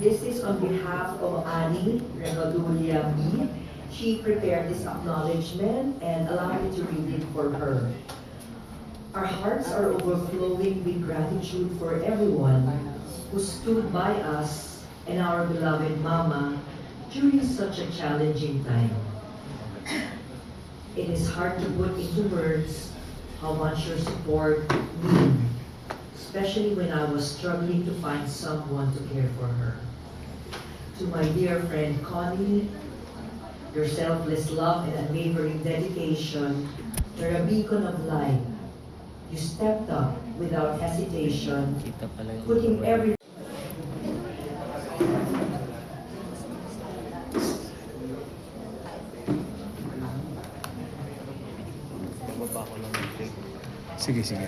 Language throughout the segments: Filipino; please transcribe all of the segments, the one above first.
This is on behalf of Annie Regalulia B. She prepared this acknowledgement and allowed me to read it for her. Our hearts are overflowing with gratitude for everyone who stood by us and our beloved Mama during such a challenging time. It is hard to put into words how much your support means, especially when I was struggling to find someone to care for her. To my dear friend Connie, your selfless love and unwavering dedication, you're a beacon of light. You stepped up without hesitation, putting every Sige, sige.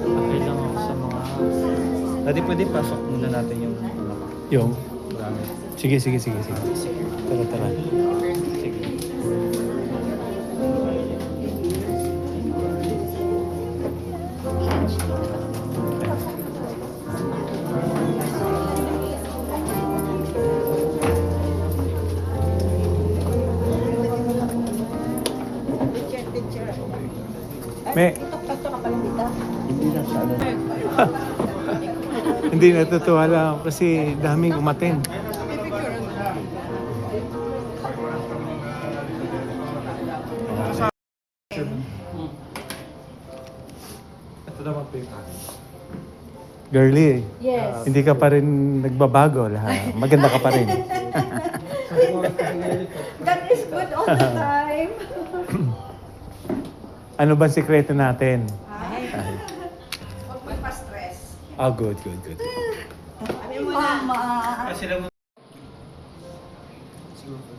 Okay lang ako sa mga... Pwede pasok muna natin yung... Yung? Gamit. Sige. Tara. Sige. May, Hindi lang siya. hindi natutuwa lang ako kasi daming umaten. Ito naman po yung Girly, Yes. hindi ka pa rin nagbabago lahat. Maganda ka pa rin. That is good all the time. Ano ba sikreto natin? Ay. Huwag magpa-stress. Oh, good. Mama. Kasi lang... Siguro